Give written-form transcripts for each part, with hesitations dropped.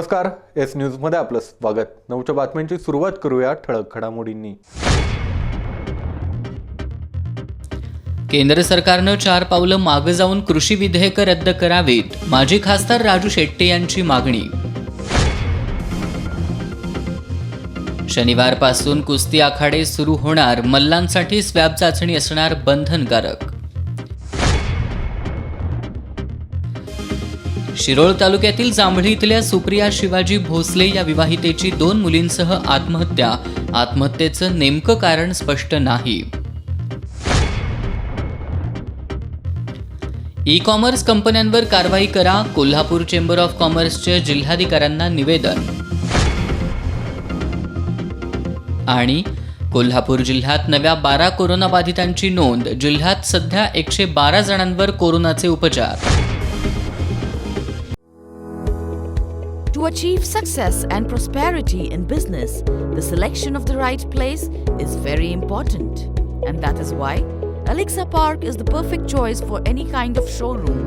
नमस्कार, एस न्यूजमध्ये आपलं स्वागत। नऊच्या बातम्यांची सुरुवात करूया ठळक घडामोडींनी। केंद्र सरकारनं 4 पावलं मागे जाऊन कृषी विधेयक रद्द करावीत, माजी खासदार राजू शेट्टी यांची मागणी। शनिवारपासून कुस्ती आखाडे सुरू होणार, मल्लांसाठी स्वॅब चाचणी असणार बंधनकारक। शिरोळ तालुक्यातील जांभळी इथल्या सुप्रिया शिवाजी भोसले या विवाहितेची 2 मुलींसह आत्महत्या, आत्महत्येचं नेमकं कारण स्पष्ट नाही। ई कॉमर्स कंपन्यांवर कारवाई करा, कोल्हापूर चेंबर ऑफ कॉमर्सच्या जिल्हाधिकाऱ्यांना निवेदन। आणि कोल्हापूर जिल्ह्यात नव्या 12 कोरोनाबाधितांची नोंद, जिल्ह्यात सध्या 112 जणांवर कोरोनाचे उपचार। To achieve success and prosperity in business, the selection of the right place is very important. And that is why Alexa Park is the perfect choice for any kind of showroom,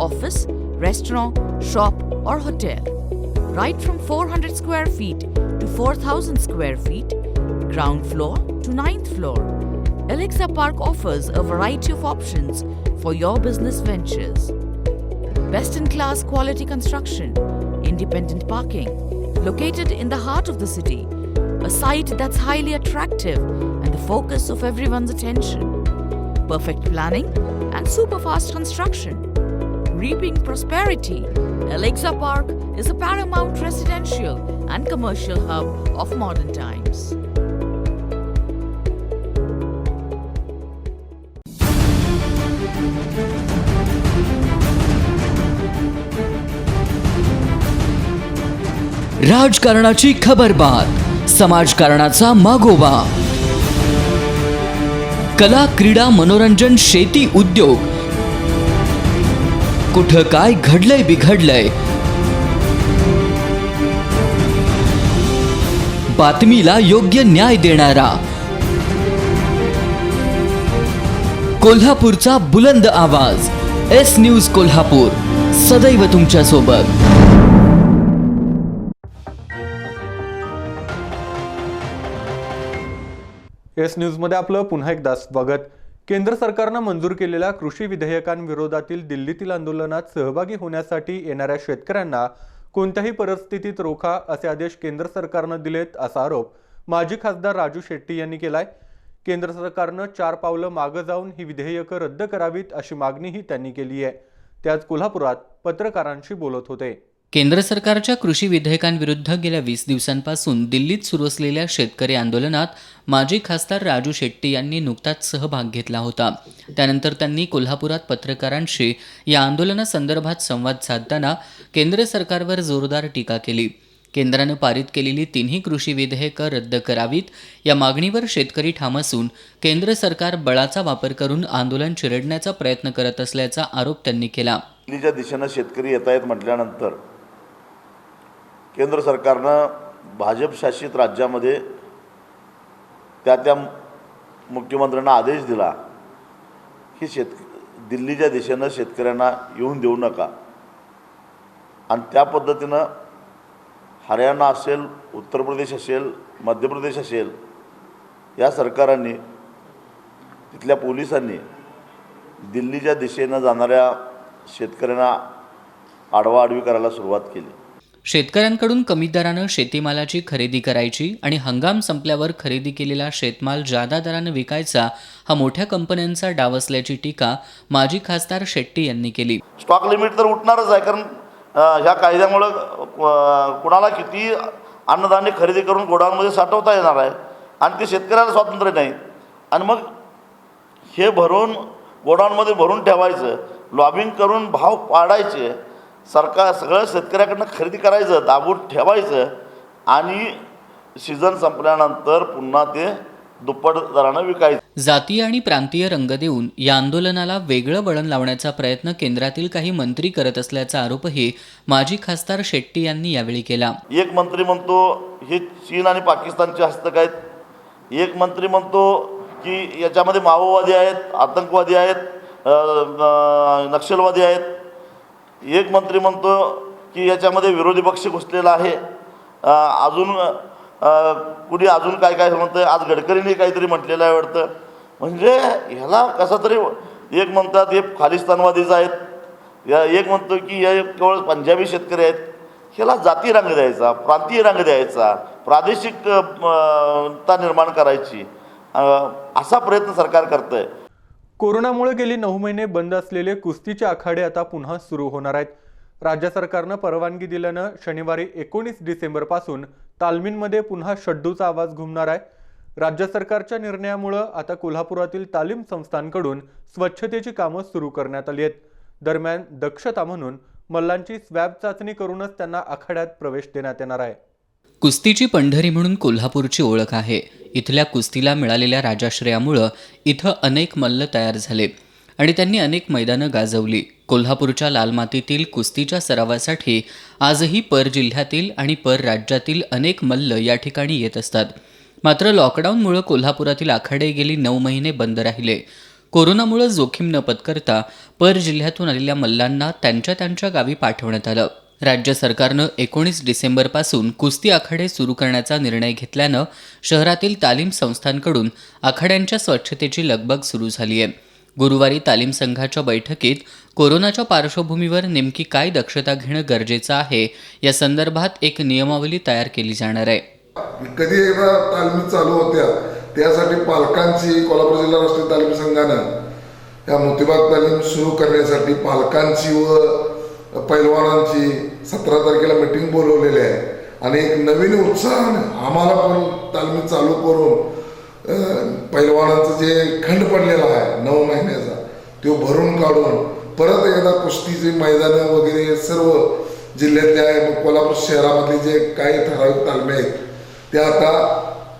office, restaurant, shop or hotel. Right from 400 square feet to 4,000 square feet, ground floor to 9th floor, Alexa Park offers a variety of options for your business ventures. Best-in-class quality construction, independent parking, located in the heart of the city, a site that's highly attractive and the focus of everyone's attention. Perfect planning and super fast construction. Reaping prosperity, Alexa Park is a paramount residential and commercial hub of modern times. राजकारणाची खबरबात, समाजकारणाचा मागोवा, कला, क्रीडा, मनोरंजन, शेती, उद्योग, कुठं काय घडलंय बिघडलंय, बातमीला योग्य न्याय देणारा, कोल्हापूरचा बुलंद आवाज, एस न्यूज कोल्हापूर, सदैव तुमच्या सोबत। एस न्यूजमध्ये आपलं पुन्हा एकदा स्वागत। केंद्र सरकारनं मंजूर केलेल्या कृषी विधेयकांविरोधातील दिल्लीतील आंदोलनात सहभागी होण्यासाठी येणाऱ्या शेतकऱ्यांना कोणत्याही परिस्थितीत रोखा, असे आदेश केंद्र सरकारनं दिलेत, असा आरोप माजी खासदार राजू शेट्टी यांनी केलाय। केंद्र सरकारनं 4 पावलं मागे जाऊन ही विधेयकं रद्द करावीत, अशी मागणीही त्यांनी केली आहे। ते आज कोल्हापुरात पत्रकारांशी बोलत होते। केंद्र सरकारच्या कृषी विधेयकांविरुद्ध गेल्या 20 दिवसांपासून दिल्लीत सुरू असलेल्या शेतकरी आंदोलनात माजी खासदार राजू शेट्टी यांनी नुकताच सहभाग घेतला होता। त्यानंतर त्यांनी कोल्हापुरात पत्रकारांशी या आंदोलनासंदर्भात संवाद साधताना केंद्र सरकारवर जोरदार टीका केली। केंद्रानं पारित केलेली 3ही कृषी विधेयकं रद्द करावीत, या मागणीवर शेतकरी ठाम असून केंद्र सरकार बळाचा वापर करून आंदोलन चिरडण्याचा प्रयत्न करत असल्याचा आरोप त्यांनी केला। दिल्लीच्या दिशेनं शेतकरी येत आहेत म्हटल्यानंतर केंद्र सरकारनं भाजप शासित राज्यामध्ये त्या मुख्यमंत्र्यांना आदेश दिला की दिल्लीच्या दिशेनं शेतकऱ्यांना येऊन देऊ नका, आणि त्या पद्धतीनं हरियाणा असेल, उत्तर प्रदेश असेल, मध्य प्रदेश असेल, या सरकारांनी, तिथल्या पोलिसांनी दिल्लीच्या दिशेनं जाणाऱ्या शेतकऱ्यांना आडवाआडवी करायला सुरुवात केली। शेतकऱ्यांकडून कमी दरानं शेतीमालाची खरेदी करायची आणि हंगाम संपल्यावर खरेदी केलेला शेतमाल जादा दरानं विकायचा, हा मोठ्या कंपन्यांचा डाव असल्याची टीका माजी खासदार शेट्टी यांनी केली। स्टॉक लिमिट तर उठणारच आहे, कारण ह्या कायद्यामुळं कुणाला किती अन्नधान्य खरेदी करून गोडाऊनमध्ये साठवता येणार आहे, आणि ते शेतकऱ्याला स्वातंत्र्य नाही। आणि मग हे भरून गोडाऊनमध्ये भरून ठेवायचं, लॉबिंग करून भाव पाडायचे, सरकार सगळं शेतकऱ्याकडनं खरेदी करायचं, दाबून ठेवायचं, आणि सीझन संपल्यानंतर पुन्हा ते दुप्पट दरानं विकायचं। जातीय आणि प्रांतीय रंग देऊन या आंदोलनाला वेगळं वळण लावण्याचा प्रयत्न केंद्रातील काही मंत्री करत असल्याचा आरोपही माजी खासदार शेट्टी यांनी यावेळी केला। एक मंत्री म्हणतो हे चीन आणि पाकिस्तानचे हस्तक आहेत, एक मंत्री म्हणतो की याच्यामध्ये माओवादी आहेत, आतंकवादी आहेत, नक्षलवादी आहेत, एक मंत्री म्हणतो की याच्यामध्ये विरोधी पक्ष घुसलेला आहे. अजून कुणी अजून काय काय म्हणतं, आज गडकरींनी काहीतरी म्हटलेलं आहे वाटतं. म्हणजे ह्याला कसं तरी एक म्हणतात हे खालिस्तानवादीच आहेत, या एक म्हणतो की हे केवळ पंजाबी शेतकरी आहेत. ह्याला जाती रंग द्यायचा, प्रांतीय रंग द्यायचा, प्रादेशिकता निर्माण करायची, असा प्रयत्न सरकार करतं आहे. कोरोनामुळे गेली 9 महिने बंद असलेले कुस्तीचे आखाडे आता पुन्हा सुरू होणार आहेत. राज्य सरकारनं परवानगी दिल्यानं शनिवारी 19 डिसेंबरपासून तालमींमध्ये पुन्हा शड्डूचा आवाज घुमणार आहे. राज्य सरकारच्या निर्णयामुळं आता कोल्हापुरातील तालीम संस्थांकडून स्वच्छतेची कामं सुरू करण्यात आली आहेत. दरम्यान दक्षता म्हणून मल्लांची स्वॅब चाचणी करूनच त्यांना आखाड्यात प्रवेश देण्यात येणार आहे. कुस्तीची पंढरी म्हणून कोल्हापूरची ओळख आहे. इथल्या कुस्तीला मिळालेल्या राजाश्रयामुळं इथं अनेक मल्ल तयार झाले आणि त्यांनी अनेक मैदानं गाजवली. कोल्हापूरच्या लाल मातीतील कुस्तीच्या सरावासाठी आजही पर जिल्ह्यातील आणि पर राज्यातील अनेक मल्ल या ठिकाणी येत असतात. मात्र लॉकडाऊनमुळे कोल्हापुरातील आखाडे गेली 9 महिने बंद राहिले. कोरोनामुळे जोखीम न पत्करता पर जिल्ह्यातून आलेल्या मल्लांना त्यांच्या गावी पाठवण्यात आलं. राज्य सरकारनं 19 डिसेंबरपासून कुस्ती आखाडे सुरू करण्याचा निर्णय घेतल्यानं शहरातील तालीम संस्थांकडून आखाड्यांच्या स्वच्छतेची लगबग सुरू झाली आहे. गुरुवारी तालीम संघाच्या बैठकीत कोरोनाच्या पार्श्वभूमीवर नेमकी काय दक्षता घेणं गरजेचं आहे या संदर्भात एक नियमावली तयार केली जाणार आहे. कधी एकदा तालमी चालू होत्या त्यासाठी पालकांची कोल्हापूर जिल्हा राष्ट्रीय तालीम संघानं या मोतीबाग तालीम सुरू करण्यासाठी पालकांची व पैलवानांची 17 तारखेला मीटिंग बोलवलेली आहे आणि एक नवीन उत्साहानं आम्हाला पण तालमी चालू करून पैलवानांचं जे खंड पडलेला आहे 9 महिन्याचा तो भरून काढून परत एकदा कुस्तीचे मैदानं वगैरे सर्व जिल्ह्यातल्या कोल्हापूर शहरामधले जे काही ठराविक तालमी आहेत त्या आता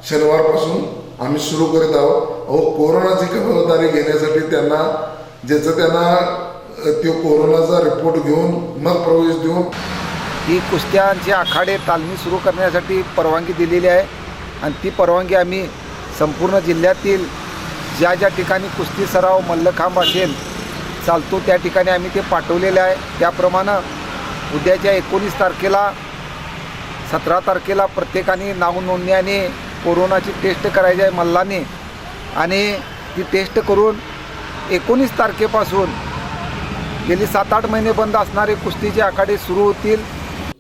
शनिवारपासून आम्ही सुरू करीत आहोत. कोरोनाची खबरदारी घेण्यासाठी त्यांना तो कोरोनाचा रिपोर्ट घेऊन मग प्रवेश देऊन ही कुस्त्यांचे आखाडे तालमी सुरू करण्यासाठी परवानगी दिलेली आहे आणि ती परवानगी आम्ही संपूर्ण जिल्ह्यातील ज्या ठिकाणी कुस्ती सराव मल्लखांब असेल चालतो त्या ठिकाणी आम्ही ते पाठवलेले आहे. त्याप्रमाणे उद्याच्या 19 तारखेला 17 तारखेला प्रत्येकाने नाव नोंदणी आणि कोरोनाची टेस्ट करायची आहे मल्लांनी आणि ती टेस्ट करून 19 तारखेपासून गेली 7-8 महिने बंद असणारे कुस्तीचे आखाडे सुरू होतील.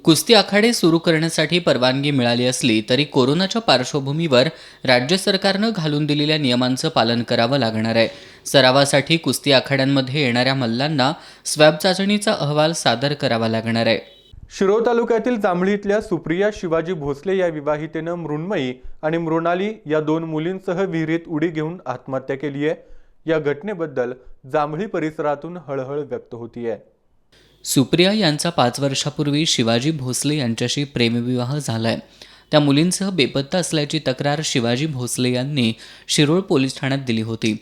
कुस्ती आखाडे सुरू करण्यासाठी परवानगी मिळाली असली तरी कोरोनाच्या पार्श्वभूमीवर राज्य सरकारनं घालून दिलेल्या नियमांचं पालन करावं लागणार आहे. सरावासाठी कुस्ती आखाड्यांमध्ये येणाऱ्या मल्लांना स्वॅब चाचणीचा अहवाल सादर करावा लागणार आहे. शिरोळ तालुक्यातील जांभळी इथल्या सुप्रिया शिवाजी भोसले या विवाहितेनं मृण्मयी आणि मृणाली या 2 मुलींसह विहिरीत उडी घेऊन आत्महत्या केली आहे. या घटनेबद्दल जांभळी परिसरातून हळहळ व्यक्त होतीये. सुप्रिया यांचा 5 वर्षापूर्वी शिवाजी भोसले यांच्याशी प्रेमविवाह झालाय. त्या मुलींसह बेपत्ता असल्याची तक्रार शिवाजी भोसले यांनी शिरोळ पोलीस ठाण्यात दिली होती.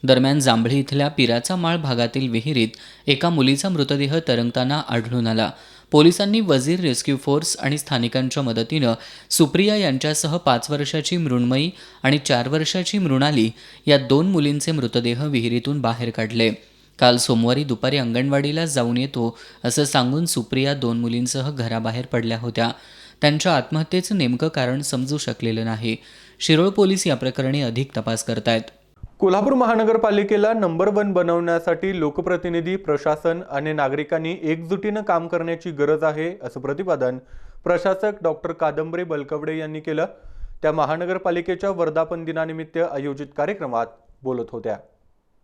दरम्यान जांभळी इथल्या पिराचा माळ भागातील विहिरीत एका मुलीचा मृतदेह तरंगताना आढळून आला. पोलिसांनी वजीर रेस्क्यू फोर्स आणि स्थानिकांच्या मदतीनं सुप्रिया यांच्यासह 5 वर्षाची मृण्मयी आणि 4 वर्षाची मृणाली या 2 मुलींचे मृतदेह विहिरीतून बाहेर काढले. काल सोमवारी दुपारी अंगणवाडीला जाऊन येतो असं सांगून सुप्रिया 2 मुलींसह घराबाहेर पडल्या होत्या. त्यांच्या आत्महत्येचं नेमकं कारण समजू शकलेलं नाही. शिरोळ पोलीस या प्रकरणी अधिक तपास करतायत. कोल्हापूर महानगरपालिकेला नंबर 1 बनवण्यासाठी लोकप्रतिनिधी, प्रशासन आणि नागरिकांनी एकजुटीनं काम करण्याची गरज आहे असं प्रतिपादन प्रशासक डॉक्टर कादंबरी बलकवडे यांनी केलं. त्या महानगरपालिकेच्या वर्धापन दिनानिमित्त आयोजित कार्यक्रमात बोलत होत्या.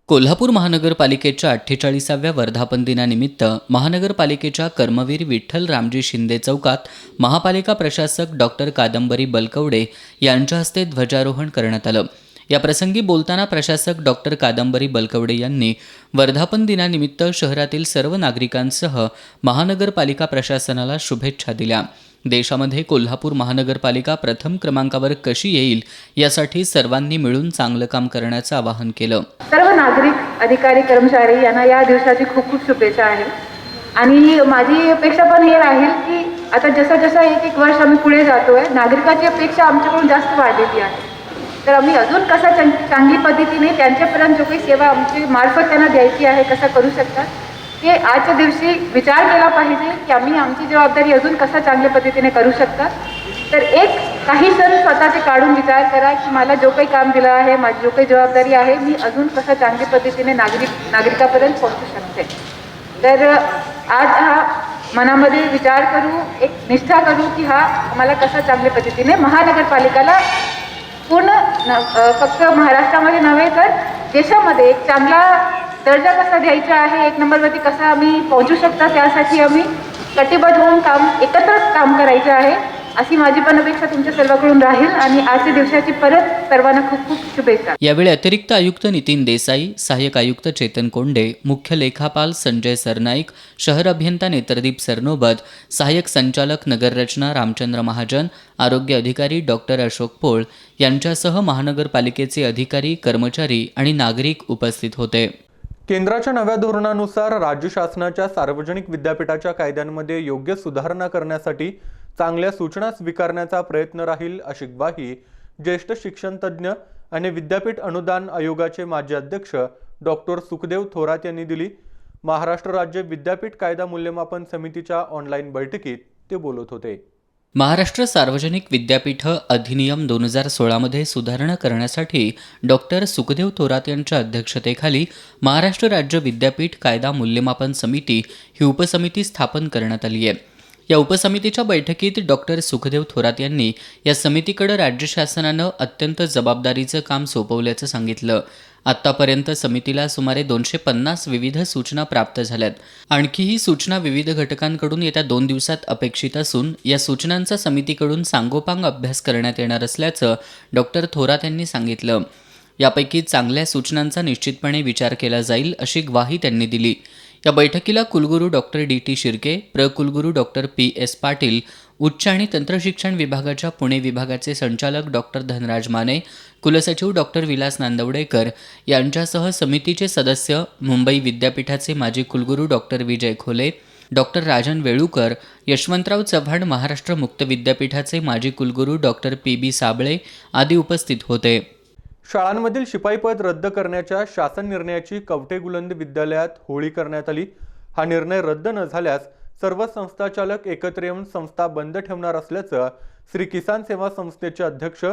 कोल्हापूर महानगरपालिकेच्या 48व्या वर्धापन दिनानिमित्त महानगरपालिकेच्या कर्मवीर विठ्ठल रामजी शिंदे चौकात महापालिका प्रशासक डॉक्टर कादंबरी बलकवडे यांच्या हस्ते ध्वजारोहण करण्यात आलं. या प्रसंगी बोलताना प्रशासक डॉक्टर कादंबरी बलकवडे यांनी वर्धापन दिनानिमित्त शहरातील सर्व नागरिकांसह महानगरपालिका प्रशासनाला शुभेच्छा दिल्या. देशामध्ये कोल्हापूर महानगरपालिका प्रथम क्रमांकावर कशी येईल यासाठी सर्वांनी मिळून चांगलं काम करण्याचं आवाहन केलं. सर्व नागरिक, अधिकारी, कर्मचारी यांना या दिवसाची खूप खूप शुभेच्छा आहे. आणि माझी अपेक्षा पण हे राहील की आता जसं एक वर्ष आम्ही पुढे जातोय, नागरिकाची अपेक्षा आमच्याकडून जास्त वाढलेली आहे. तर आम्ही अजून चांगली पद्धतीने त्यांच्यापर्यंत जो काही सेवा आमची मार्फत त्यांना द्यायची आहे कसं करू शकतात की आजच्या दिवशी विचार केला पाहिजे की आम्ही आमची जबाबदारी अजून कसा चांगल्या पद्धतीने करू शकता. तर एक काही क्षण स्वतःचे काढून विचार करा की मला जो काही काम दिलं आहे, माझी जो काही जबाबदारी आहे, मी अजून कसं चांगल्या पद्धतीने नागरिकापर्यंत पोहोचू शकते. तर आज हा मनामध्ये विचार करू, एक निष्ठा करू की हा आम्हाला कसा चांगल्या पद्धतीने महानगरपालिकाला पूर्ण फक्त महाराष्ट्रामध्ये नव्हे तर देशामध्ये एक चांगला दर्जा कसा द्यायचा आहे, एक नंबरवरती कसा आम्ही पोहोचू शकता, त्यासाठी आम्ही कटिबद्ध होऊन एकत्रच काम करायचं आहे, अशी माझी पण अपेक्षा तुमच्या सर्वांकडून राहील. आणि आजच्या दिवसाची परत सर्वांना खूप खूप शुभेच्छा. यावेळी अतिरिक्त आयुक्त नितीन देसाई, सहाय्यक आयुक्त चेतन कोंडे, मुख्य लेखापाल संजय सरनाईक, शहर अभियंता नेत्रदीप सरनोबत, सहाय्यक संचालक नगररचना रामचंद्र महाजन, आरोग्य अधिकारी डॉक्टर अशोक पोळ यांच्यासह महानगरपालिकेचे अधिकारी, कर्मचारी आणि नागरिक उपस्थित होते. केंद्राच्या नव्या धोरणानुसार राज्य शासनाच्या सार्वजनिक विद्यापीठाच्या कायद्यांमध्ये योग्य सुधारणा करण्यासाठी चांगल्या सूचना स्वीकारण्याचा प्रयत्न राहील, अशी ग्वाही ज्येष्ठ शिक्षण तज्ज्ञ आणि विद्यापीठ अनुदान आयोगाचे माजी अध्यक्ष डॉक्टर सुखदेव थोरात यांनी दिली. महाराष्ट्र राज्य विद्यापीठ कायदा मूल्यमापन समितीच्या ऑनलाईन बैठकीत ते बोलत होते. महाराष्ट्र सार्वजनिक विद्यापीठ अधिनियम 2016 मध्ये सुधारणा करण्यासाठी डॉक्टर सुखदेव थोरात यांच्या अध्यक्षतेखाली महाराष्ट्र राज्य विद्यापीठ कायदा मूल्यमापन समिती ही उपसमिती स्थापन करण्यात आली आहे. या उपसमितीच्या बैठकीत डॉक्टर सुखदेव थोरात यांनी या समितीकडे राज्य शासनानं अत्यंत जबाबदारीचं काम सोपवल्याचं सांगितलं. आत्तापर्यंत समितीला सुमारे 250 विविध सूचना प्राप्त झाल्यात. आणखी ही सूचना विविध घटकांकडून येत्या 2 दिवसात अपेक्षित असून या सूचनांचा समितीकडून सांगोपांग अभ्यास करण्यात येणार असल्याचं डॉक्टर थोरात यांनी सांगितलं. यापैकी चांगल्या सूचनांचा निश्चितपणे विचार केला जाईल, अशी ग्वाही त्यांनी दिली. या बैठकीला कुलगुरू डॉक्टर डी.टी. शिर्के, प्रकुलगुरू डॉक्टर पी.एस. पाटील, उच्च आणि तंत्रशिक्षण विभागाच्या पुणे विभागाचे संचालक डॉक्टर धनराज माने, कुलसचिव डॉक्टर विलास नांदवडेकर यांच्यासह समितीचे सदस्य मुंबई विद्यापीठाचे माजी कुलगुरू डॉक्टर विजय खोले, डॉक्टर राजन वेळुकर, यशवंतराव चव्हाण महाराष्ट्र मुक्त विद्यापीठाचे माजी कुलगुरू डॉक्टर पी.बी. साबळे आदी उपस्थित होते. शाळांमधील शिपाईपद रद्द करण्याच्या शासन निर्णयाची कवठेगुलंद विद्यालयात होळी करण्यात आली. हा निर्णय रद्द न झाल्यास सर्व संस्थाचालक एकत्र येऊन संस्था बंद ठेवणार असल्याचं श्री किसान सेवा संस्थेचे अध्यक्ष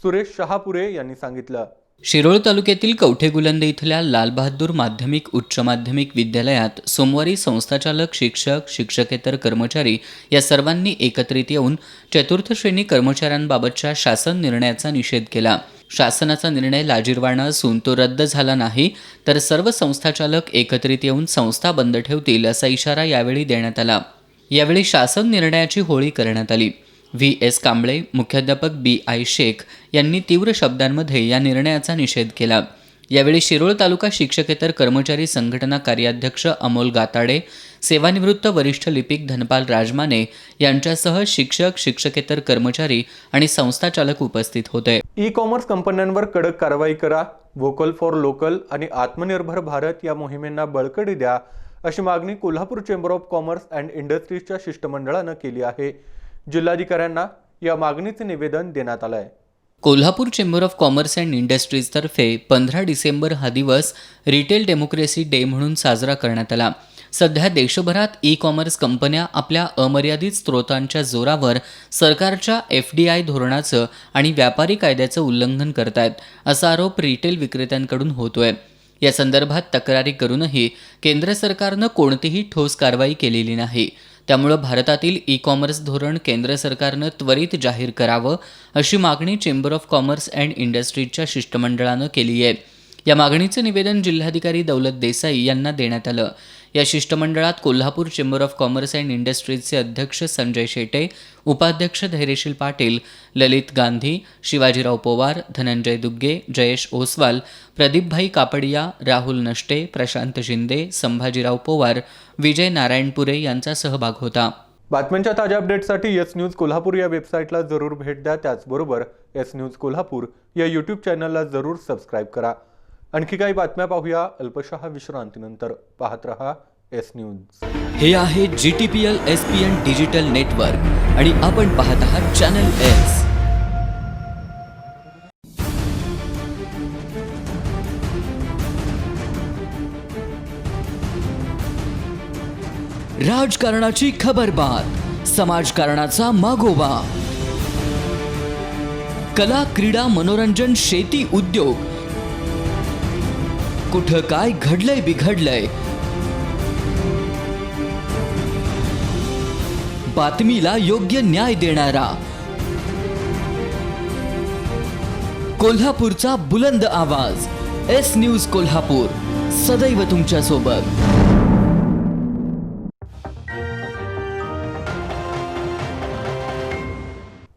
सुरेश शहापुरे यांनी सांगितलं. शिरोळ तालुक्यातील कवठेगुलंद इथल्या लालबहादूर माध्यमिक उच्च माध्यमिक विद्यालयात सोमवारी संस्थाचालक, शिक्षक, शिक्षकेतर कर्मचारी या सर्वांनी एकत्रित येऊन चतुर्थ श्रेणी कर्मचाऱ्यांबाबतच्या शासन निर्णयाचा निषेध केला. शासनाचा निर्णय लाजिरवाणा असून तो रद्द झाला नाही तर सर्व संस्थाचालक एकत्रित येऊन संस्था बंद ठेवतील, असा इशारा यावेळी देण्यात आला. यावेळी शासन निर्णयाची होळी करण्यात आली. व्ही.एस. कांबळे, मुख्याध्यापक बी.आय. शेख यांनी तीव्र शब्दांमध्ये या निर्णयाचा निषेध केला. यावेळी शिरोळ तालुका शिक्षकेतर कर्मचारी संघटना कार्याध्यक्ष अमोल गाताडे, सेवानिवृत्त वरिष्ठ लिपिक धनपाल राजमाने यांच्यासह शिक्षक, शिक्षकेतर कर्मचारी आणि संस्थाचालक उपस्थित होते. ई-कॉमर्स कंपन्यांवर कडक कारवाई करा, व्होकल फॉर लोकल आणि आत्मनिर्भर भारत या मोहिमेंना बळकटी द्या, अशी मागणी Kolhapur chamber of commerce and इंडस्ट्रीजच्या शिष्टमंडळानं केली आहे. जिल्हाधिकाऱ्यांना या मागणीचे निवेदन देण्यात आलं आहे. Kolhapur chamber of commerce and इंडस्ट्रीजतर्फे 15 डिसेंबर हा दिवस रिटेल डेमोक्रेसी डे म्हणून साजरा करण्यात आला. सध्या देशभरात ई-कॉमर्स कंपन्या आपल्या अमर्यादित स्रोतांच्या जोरावर सरकारच्या FDI धोरणाचं आणि व्यापारी कायद्याचं उल्लंघन करतायत, असा आरोप रिटेल विक्रेत्यांकडून होतोय. या संदर्भात तक्रारी करूनही केंद्र सरकारनं कोणतीही ठोस कारवाई केलेली नाही. त्यामुळे भारतातील ई-कॉमर्स धोरण केंद्र सरकारनं त्वरित जाहीर करावं, अशी मागणी चेंबर ऑफ कॉमर्स अँड इंडस्ट्रीजच्या शिष्टमंडळानं केली आहे. या मागणीचं निवेदन जिल्हाधिकारी दौलत देसाई यांना देण्यात आलं. या शिष्टमंडळात Kolhapur chamber of commerce and इंडस्ट्रीजचे अध्यक्ष संजय शेटे, उपाध्यक्ष धैर्यशील पाटील, ललित गांधी, शिवाजीराव पवार, धनंजय दुग्गे, जयेश ओसवाल, प्रदीपभाई कापडिया, राहुल नष्टे, प्रशांत शिंदे, संभाजीराव पवार, विजय नारायणपुरे यांचा सहभाग होता. बातम्यांच्या ताज्या अपडेटसाठी एस न्यूज कोल्हापूर या वेबसाईटला जरूर भेट द्या. त्याचबरोबर एस न्यूज कोल्हापूर या यूट्यूब चॅनलला जरूर सबस्क्राईब करा. आणखी काही बातम्या पाहूया अल्पशा विश्रांतीनंतर. पाहत रहा एस न्यूज. हे आहे GTPL SPN डिजिटल नेटवर्क आणि आपण पाहत आहात चॅनल एस. राजकारणाची खबरबात, समाजकारणाचा मागोवा, कला, क्रीडा, मनोरंजन, शेती, उद्योग, कुठं काय घडलंय बिघडलंय, बातमीला योग्य न्याय देणारा, कोल्हापूरचा बुलंद आवाज, एस न्यूज कोल्हापूर, सदैव तुमच्या सोबत.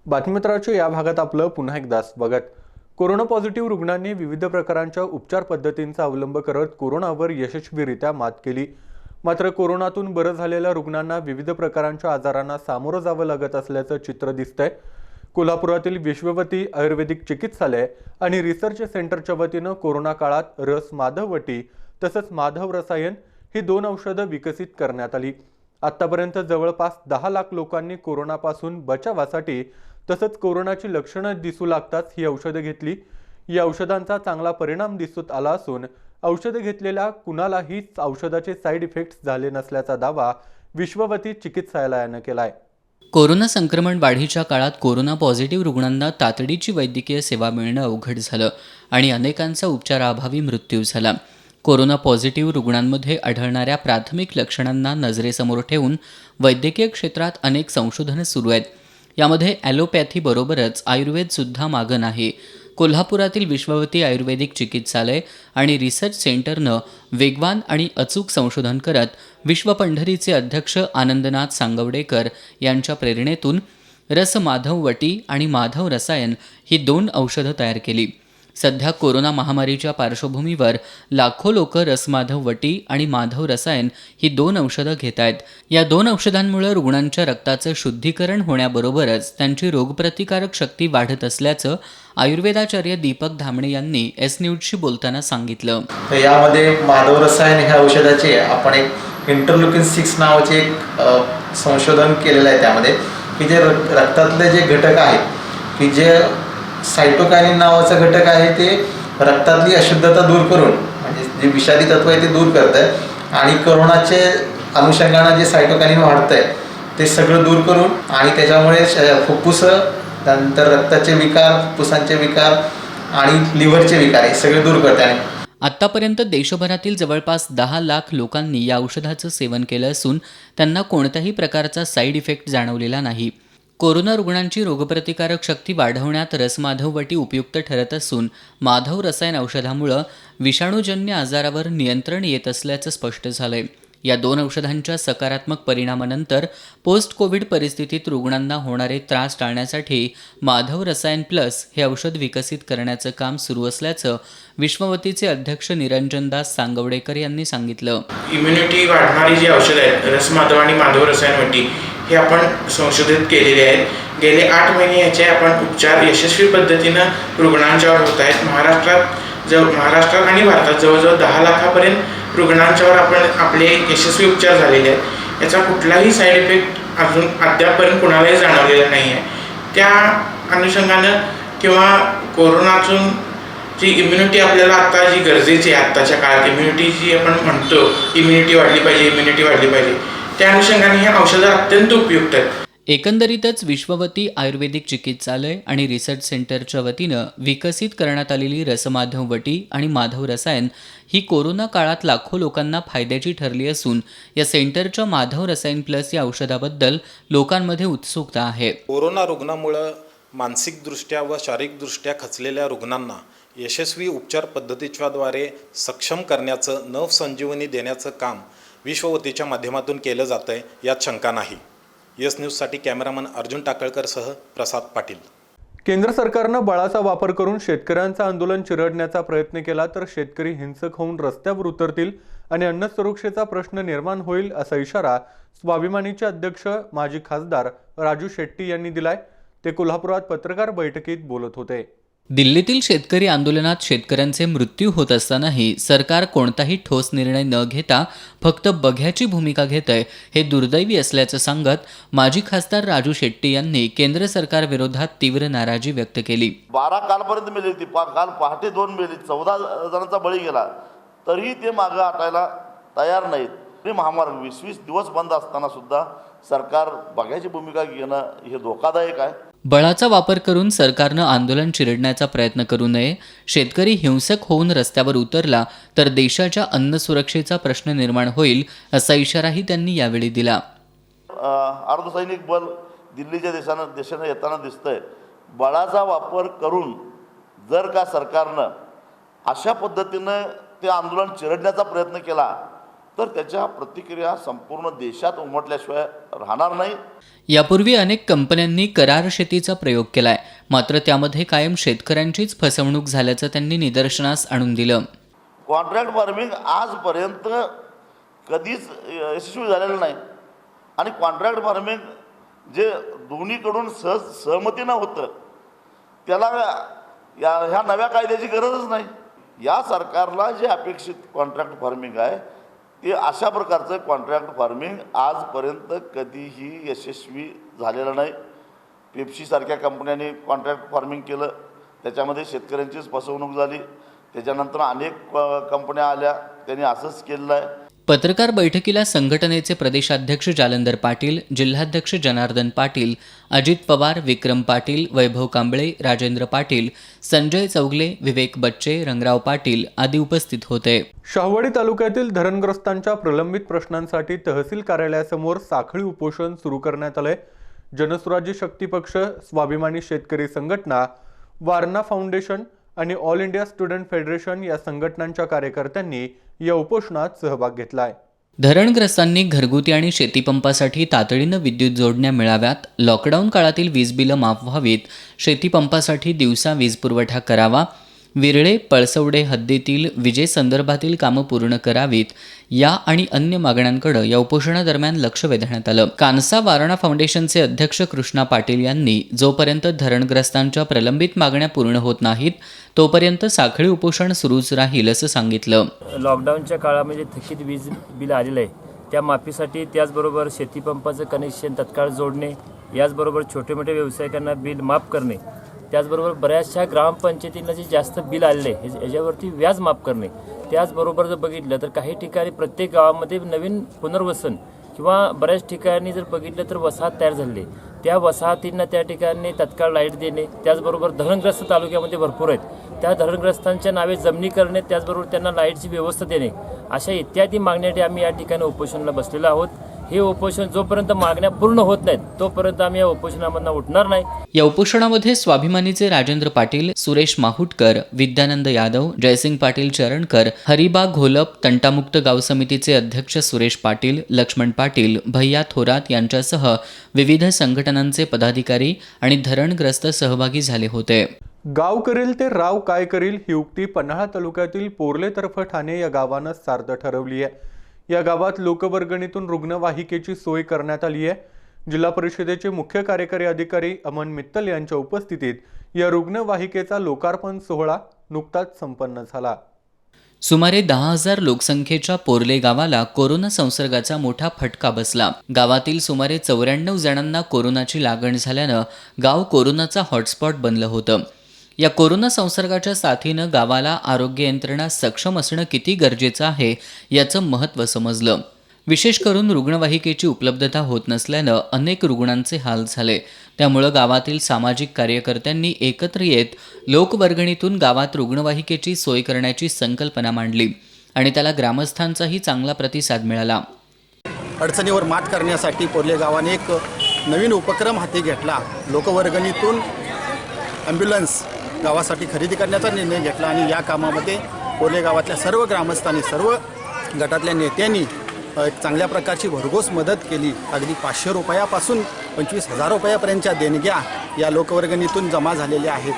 बातमीपत्राच्या या भागात आपलं पुन्हा एकदा स्वागत. कोरोना पॉझिटिव्ह रुग्णांनी विविध प्रकारांच्या उपचार पद्धतींचा अवलंब करत कोरोनावर यशस्वीरित्या मात केली. मात्र कोरोनातून बरं झालेल्या रुग्णांना विविध प्रकारांच्या आजारांना सामोरं जावं लागत असल्याचं चित्र दिसतंय. कोल्हापुरातील विश्ववती आयुर्वेदिक चिकित्सालय आणि रिसर्च सेंटरच्या वतीनं कोरोना काळात रस माधववटी तसंच माधव रसायन ही 2 औषधं विकसित करण्यात आली. आतापर्यंत जवळपास 10 लाख लोकांनी कोरोनापासून बचावासाठी तसंच कोरोनाची लक्षणं दिसू लागताच ही औषधं घेतली. या औषधांचा चांगला परिणाम दिसत आला असून औषधं घेतलेल्या कुणालाही औषधाचे साईड इफेक्ट्स झाले नसल्याचा दावा विश्ववती चिकित्सालयानं केलाय. कोरोना संक्रमण वाढीच्या काळात कोरोना पॉझिटिव्ह रुग्णांना तातडीची वैद्यकीय सेवा मिळणं अवघड झालं आणि अनेकांचा उपचाराअभावी मृत्यू झाला. कोरोना पॉझिटिव्ह रुग्णांमध्ये आढळणाऱ्या प्राथमिक लक्षणांना नजरेसमोर ठेवून वैद्यकीय क्षेत्रात अनेक संशोधनं सुरू आहेत. यामध्ये ॲलोपॅथीबरोबरच आयुर्वेदसुद्धा मागं आहे. कोल्हापुरातील विश्ववती आयुर्वेदिक चिकित्सालय आणि रिसर्च सेंटरनं वेगवान आणि अचूक संशोधन करत विश्वपंढरीचे अध्यक्ष आनंदनाथ सांगवडेकर यांच्या प्रेरणेतून रस माधववटी आणि माधव रसायन ही 2 औषधं तयार केली. सध्या कोरोना महामारीच्या पार्श्वभूमीवर लाखो लोक रसमाधववटी आणि माधव रसायन ही 2 औषधं घेत आहेत. या 2 औषधांमुळे रुग्णांच्या रक्ताचं शुद्धीकरण होण्याबरोबरच त्यांची रोगप्रतिकारक शक्ती वाढत असल्याचं आयुर्वेदाचार्य दीपक धामणे यांनी एस न्यूजशी बोलताना सांगितलं. तर यामध्ये माधव रसायन ह्या औषधाचे आपण एक इंटरल्युकिन 6 नावाचे एक संशोधन केलेलं आहे. त्यामध्ये की जे रक्तातले जे घटक आहेत की जे सायटोकायनिन नावाचा घटक आहे ते रक्तातली अशुद्धता दूर करून म्हणजे जे विषारी तत्व आहे ते दूर करत आहे आणि कोरोनाचे अनुषंगाने जे सायटोकायनिन वाढत आहे ते सगळं दूर करून आणि त्याच्यामुळे फुफ्फुस त्यानंतर रक्ताचे विकार, फुफ्फुसांचे विकार आणि लिव्हरचे विकार हे सगळे दूर करते. आणि आत्तापर्यंत देशभरातील जवळपास 10 लाख लोकांनी या औषधाचं सेवन केलं असून त्यांना कोणत्याही प्रकारचा साईड इफेक्ट जाणवलेला नाही. कोरोना रुग्णांची रोगप्रतिकारक शक्ती वाढवण्यात रसमाधववटी उपयुक्त ठरत असून माधव रसायन औषधामुळं विषाणूजन्य आजारावर नियंत्रण येत असल्याचं स्पष्ट झालंय. या 2 औषधांच्या सकारात्मक परिणामानंतर पोस्ट कोविड परिस्थितीत रुग्णांना होणारे त्रास टाळण्यासाठी माधव रसायन प्लस हे औषध विकसित करण्याचं काम सुरू असल्याचं विश्ववतीचे अध्यक्ष निरंजनदास सांगवडेकर यांनी सांगितलं. इम्युनिटी वाढणारी जी औषधं आहेत रसमाधव आणि माधव रसायनवटी हे आपण संशोधित केलेले आहेत. गेले 8 महिने याचे आपण उपचार यशस्वी पद्धतीनं रुग्णांच्यावर होत आहेत. महाराष्ट्रात आणि भारतात जवळजवळ 10 लाखापर्यंत रुग्णांच्यावर आपण आपले यशस्वी उपचार झालेले आहेत. याचा कुठलाही साईड इफेक्ट अद्यापपर्यंत कुणालाही जाणवलेला नाही आहे. त्या अनुषंगानं किंवा कोरोनातून जी इम्युनिटी आपल्याला आता जी गरजेची आहे आत्ताच्या काळात इम्युनिटी जी आपण म्हणतो इम्युनिटी वाढली पाहिजे त्या अनुषंगाने हे औषधं अत्यंत उपयुक्त आहेत. एकंदरीतच विश्ववती आयुर्वेदिक चिकित्सालय आणि रिसर्च सेंटरच्या वतीनं विकसित करण्यात आलेली रसमाधववटी आणि माधव रसायन ही कोरोना काळात लाखो लोकांना फायद्याची ठरली असून या सेंटरच्या माधव रसायन प्लस या औषधाबद्दल लोकांमध्ये उत्सुकता आहे. कोरोना रुग्णामुळं मानसिकदृष्ट्या व शारीरिकदृष्ट्या खचलेल्या रुग्णांना यशस्वी उपचार पद्धतीच्याद्वारे सक्षम करण्याचं नवसंजीवनी देण्याचं काम विश्ववतीच्या माध्यमातून केलं जातं आहे यात शंका नाही. यस न्यूजसाठी कॅमेरामन अर्जुन टाकळकरसह प्रसाद पाटील. केंद्र सरकारनं बळाचा वापर करून शेतकऱ्यांचं आंदोलन चिरडण्याचा प्रयत्न केला तर शेतकरी हिंसक होऊन रस्त्यावर उतरतील आणि अन्न सुरक्षेचा प्रश्न निर्माण होईल असा इशारा स्वाभिमानीचे अध्यक्ष माजी खासदार राजू शेट्टी यांनी दिलाय. ते कोल्हापुरात पत्रकार बैठकीत बोलत होते. दिल्लीतील शेतकरी आंदोलनात शेतकऱ्यांचे मृत्यू होत असतानाही सरकार कोणताही ठोस निर्णय न घेता फक्त बघ्याची भूमिका घेतंय हे दुर्दैवी असल्याचं सांगत माजी खासदार राजू शेट्टी यांनी केंद्र सरकारविरोधात तीव्र नाराजी व्यक्त केली. 12 कालपर्यंत मेली ती काल पहाटे 2 मेली, 14 जणांचा बळी गेला, तरीही ते मागं हटायला तयार नाहीत. कुठली महामार्ग 20-20 दिवस बंद असताना सुद्धा सरकार बघायची भूमिका घेणं हे धोकादायक आहे. बळाचा वापर करून सरकारनं आंदोलन चिरडण्याचा प्रयत्न करू नये. शेतकरी हिंसक होऊन रस्त्यावर उतरला तर देशाच्या अन्न सुरक्षेचा प्रश्न निर्माण होईल, असा इशाराही त्यांनी यावेळी दिला. अर्धसैनिक बल दिल्लीच्या दिशेनं येताना दिसतंय. बळाचा वापर करून जर का सरकारनं अशा पद्धतीनं ते आंदोलन चिरडण्याचा प्रयत्न केला तर त्याच्या प्रतिक्रिया संपूर्ण देशात उमटल्याशिवाय राहणार नाही. यापूर्वी अनेक कंपन्यांनी करार शेतीचा प्रयोग केलाय, मात्र त्यामध्ये कायम शेतकऱ्यांचीच फसवणूक झाल्याचं त्यांनी निदर्शनास आणून दिलं. कॉन्ट्रॅक्ट फार्मिंग आजपर्यंत कधीच यशस्वी झालेलं नाही आणि कॉन्ट्रॅक्ट फार्मिंग जे दोन्हीकडून सहमतीनं होतं त्याला ह्या नव्या कायद्याची गरजच नाही. या सरकारला जे अपेक्षित कॉन्ट्रॅक्ट फार्मिंग आहे ते अशा प्रकारचं कॉन्ट्रॅक्ट फार्मिंग आजपर्यंत कधीही यशस्वी झालेलं नाही. पेप्सीसारख्या कंपन्यांनी कॉन्ट्रॅक्ट फार्मिंग केलं, त्याच्यामध्ये शेतकऱ्यांचीच फसवणूक झाली. त्याच्यानंतर अनेक कंपन्या आल्या, त्यांनी असंच केलेलं आहे. पत्रकार बैठकीला संघटनेचे प्रदेशाध्यक्ष जालंधर पाटील, जिल्हाध्यक्ष जनार्दन पाटील, अजित पवार, विक्रम पाटील, वैभव कांबळे, राजेंद्र पाटील, संजय चौगले, विवेक बच्चे, रंगराव पाटील आदी उपस्थित होते. शाहूवाडी तालुक्यातील धरणग्रस्तांच्या प्रलंबित प्रश्नांसाठी तहसील कार्यालयासमोर साखळी उपोषण सुरू करण्यात आले. जनसुराज्य शक्ती पक्ष, स्वाभिमानी शेतकरी संघटना, वारणा फाउंडेशन आणि ऑल इंडिया स्टुडंट फेडरेशन या संघटनांच्या कार्यकर्त्यांनी या उपोषणात सहभाग घेतलाय. धरणग्रस्तांनी घरगुती आणि शेतीपंपासाठी तातडीनं विद्युत जोडण्या मिळाव्यात, लॉकडाऊन काळातील वीज बिलं माफ व्हावीत, शेतीपंपासाठी दिवसा वीज पुरवठा करावा, विरळे पळसवडे हद्दीतील विजेसंदर्भातील कामं पूर्ण करावीत, या आणि अन्य मागण्यांकडे या उपोषणादरम्यान लक्ष वेधण्यात आलं. कानसा वारणा फाउंडेशनचे अध्यक्ष कृष्णा पाटील यांनी जोपर्यंत धरणग्रस्तांच्या प्रलंबित मागण्या पूर्ण होत नाहीत तोपर्यंत साखळी उपोषण सुरूच राहील असं सांगितलं. लॉकडाऊनच्या काळामध्ये थकीत वीज बिल आलेलं आहे त्या माफीसाठी, त्याचबरोबर शेतीपंपाचं कनेक्शन तत्काळ जोडणे, याचबरोबर छोटे मोठे व्यावसायिकांना बिल माफ करणे, त्याचबरोबर बऱ्याचशा ग्रामपंचायतींना जे जास्त बिल आलेले आहे याच्यावरती व्याज माफ करणे. त्याचबरोबर जर बघितलं तर काही ठिकाणी प्रत्येक गावामध्ये नवीन पुनर्वसन किंवा बऱ्याच ठिकाणी जर बघितलं तर वसाहत तयार झाली, त्या वसाहतींना त्या ठिकाणी तत्काळ लाईट देणे, त्याचबरोबर धरणग्रस्त तालुक्यामध्ये भरपूर आहेत, त्या धरणग्रस्तांच्या नावे जमिनी करणे, त्याचबरोबर त्यांना लाईटची व्यवस्था देणे, अशा इत्यादी मागण्यासाठी आम्ही या ठिकाणी उपोषणाला बसलेलो आहोत. हे उपोषण जोपर्यंत मागण्या पूर्ण होत नाहीत तोपर्यंत आम्ही या उपोषणामधून उठणार नाही. या उपोषणामध्ये स्वाभिमानीचे राजेंद्र पाटील, सुरेश माहुटकर, विद्यानंद यादव, जयसिंग पाटील चरणकर, हरिबा घोलप, तंटामुक्त गाव समितीचे अध्यक्ष सुरेश पाटील, लक्ष्मण पाटील, भैया थोरात यांच्यासह विविध संघटनांचे पदाधिकारी आणि धरणग्रस्त सहभागी झाले होते. गाव करील ते राव काय करील ही उक्ती पन्हाळा तालुक्यातील पोर्ले तर्फे ठाणे या गावानं सार्थ ठरवली आहे. या गावात लोकवर्गणीतून रुग्णवाहिकेची सोय करण्यात आली आहे. जिल्हा परिषदेचे मुख्य कार्यकारी अधिकारी अमन मित्तल यांच्या उपस्थितीत या रुग्णवाहिकेचा लोकार्पण सोहळा नुकताच संपन्न झाला. सुमारे 10,000 लोकसंख्येच्या पोर्ले गावाला कोरोना संसर्गाचा मोठा फटका बसला. गावातील सुमारे 94 जणांना कोरोनाची लागण झाल्यानं गाव कोरोनाचा हॉटस्पॉट बनलं होतं. या कोरोना संसर्गाच्या साथीनं गावाला आरोग्य यंत्रणा सक्षम असणं किती गरजेचं आहे याचं महत्त्व समजलं. विशेष करून रुग्णवाहिकेची उपलब्धता होत नसल्यानं अनेक रुग्णांचे हाल झाले. त्यामुळं गावातील सामाजिक कार्यकर्त्यांनी एकत्र येत लोकवर्गणीतून गावात रुग्णवाहिकेची सोय करण्याची संकल्पना मांडली आणि त्याला ग्रामस्थांचाही चांगला प्रतिसाद मिळाला. अडचणीवर मात करण्यासाठी पोर्ले गावाने एक नवीन उपक्रम हाती घेतला. लोकवर्गणीतून ॲम्ब्युलन्स गावासाठी खरेदी करण्याचा निर्णय घेतला आणि या कामामध्ये पोर्ले गावातल्या सर्व ग्रामस्थांनी, सर्व गटातल्या नेत्यांनी एक चांगल्या प्रकारची भरघोस मदत केली. अगदी 500 रुपयापासून 25,000 रुपयापर्यंतच्या देणग्या या लोकवर्गणीतून जमा झालेल्या आहेत.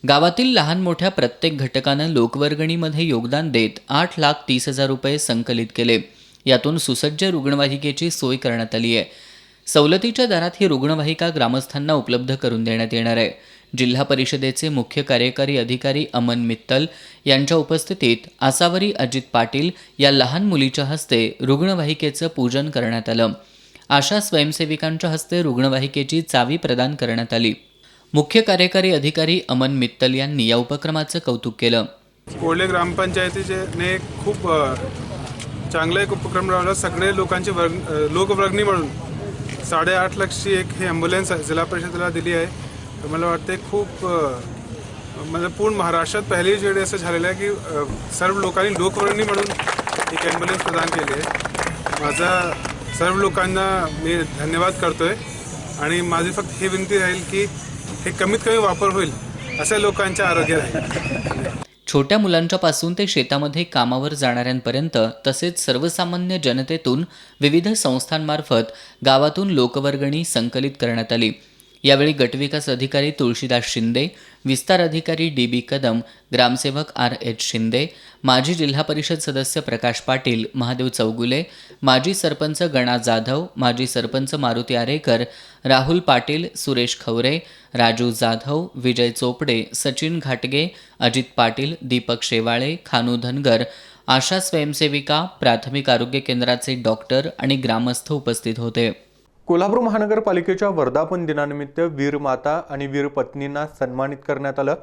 गावातील लहान मोठ्या प्रत्येक घटकानं लोकवर्गणीमध्ये योगदान देत 8,30,000 रुपये संकलित केले. यातून सुसज्ज रुग्णवाहिकेची सोय करण्यात आली आहे. सवलतीच्या दरात ही रुग्णवाहिका ग्रामस्थांना उपलब्ध करून देण्यात येणार आहे. जिल्हा परिषदेचे मुख्य कार्यकारी अधिकारी अमन मित्तल यांच्या उपस्थितीत आसावरी अजित पाटील या लहान मुलीच्या हस्ते रुग्णवाहिकेचं पूजन करण्यात आलं. आशा स्वयंसेविकांच्या हस्ते रुग्णवाहिकेची चावी प्रदान करण्यात आली. मुख्य कार्यकारी अधिकारी अमन मित्तल यांनी या उपक्रमाचं कौतुक केलं. पोर्ले ग्रामपंचायतीने खूप चांगला एक उपक्रम राबवला. सगळे लोकांची लोकवर्गणी म्हणून 8.5 लाखची एक ही ॲम्ब्युलन्स जिल्हा परिषदेला दिली आहे. तर मला वाटते खूप म्हणजे पूर्ण महाराष्ट्रात पहिलीच वेळ असं झालेलं आहे की सर्व लोकांनी लोकवर्गणी म्हणून एक ॲम्ब्युलन्स प्रदान केली आहे. माझा सर्व लोकांना मी धन्यवाद करतो आहे आणि माझी फक्त ही विनंती राहील की हे कमीत कमी वापर होईल असे लोकांचे आरोग्य राहील. छोट्या मुलांच्यापासून ते शेतामध्ये कामावर जाणाऱ्यांपर्यंत तसेच सर्वसामान्य जनतेतून विविध संस्थांमार्फत गावातून लोकवर्गणी संकलित करण्यात आली. यावेळी गटविकास अधिकारी तुळशीदास शिंदे, विस्तार अधिकारी DB कदम, ग्रामसेवक RH शिंदे, माजी जिल्हा परिषद सदस्य प्रकाश पाटील, महादेव चौगुले, माजी सरपंच गणा जाधव, माजी सरपंच मारुती आरेकर, राहुल पाटील, सुरेश खवरे, राजू जाधव, विजय चोपडे, सचिन घाटगे, अजित पाटील, दीपक शेवाळे, खानू धनगर, आशा स्वयंसेविका, प्राथमिक आरोग्य केंद्राचे डॉक्टर आणि ग्रामस्थ उपस्थित होते. कोल्हापूर महानगरपालिकेच्या वर्धापन दिनानिमित्त वीर माता आणि वीर पत्नींना सन्मानित करण्यात आलं.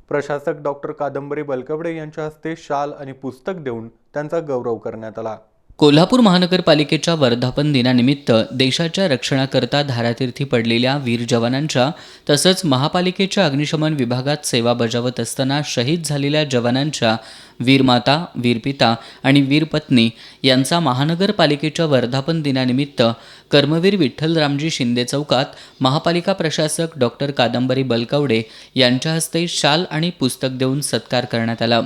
प्रशासक डॉक्टर कादंबरी बलकवडे यांच्या हस्ते शाल आणि पुस्तक देऊन त्यांचा गौरव करण्यात आला. कोल्हापूर महानगरपालिकेच्या वर्धापन दिनानिमित्त देशाच्या रक्षणाकरता धारातीर्थी पडलेल्या वीर जवानांच्या तसंच महापालिकेच्या अग्निशमन विभागात सेवा बजावत असताना शहीद झालेल्या जवानांच्या वीरमाता, वीरपिता आणि वीरपत्नी यांचा महानगरपालिकेच्या वर्धापन दिनानिमित्त कर्मवीर विठ्ठलरामजी शिंदे चौकात महापालिका प्रशासक डॉक्टर कादंबरी बलकवडे यांच्या हस्ते शाल आणि पुस्तक देऊन सत्कार करण्यात आला.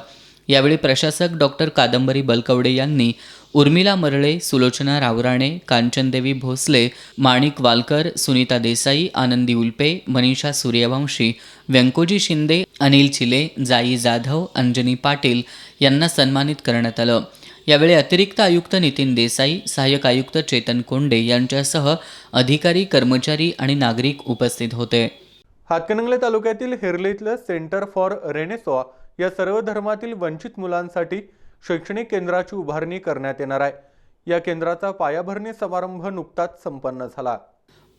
यावेळी प्रशासक डॉक्टर कादंबरी बलकवडे यांनी उर्मिला मरळे, सुलोचना रावराणे, कांचनदेवी भोसले, माणिक वालकर, सुनीता देसाई, आनंदी उल्पे, मनीषा सूर्यवंशी, व्यंकोजी शिंदे, अनिल चिले, जाई जाधव, अंजनी पाटील यांना सन्मानित करण्यात आलं. यावेळी अतिरिक्त आयुक्त नितीन देसाई, सहाय्यक आयुक्त चेतन कोंडे यांच्यासह अधिकारी, कर्मचारी आणि नागरिक उपस्थित होते. हातकणंगले तालुक्यातील हेरले इथलं सेंटर फॉर रेनेसॉ या सर्व धर्मातील वंचित मुलांसाठी शैक्षणिक केंद्राची उभारणी करण्यात येणार आहे. या केंद्राचा पायाभरणी समारंभ नुकताच संपन्न झाला.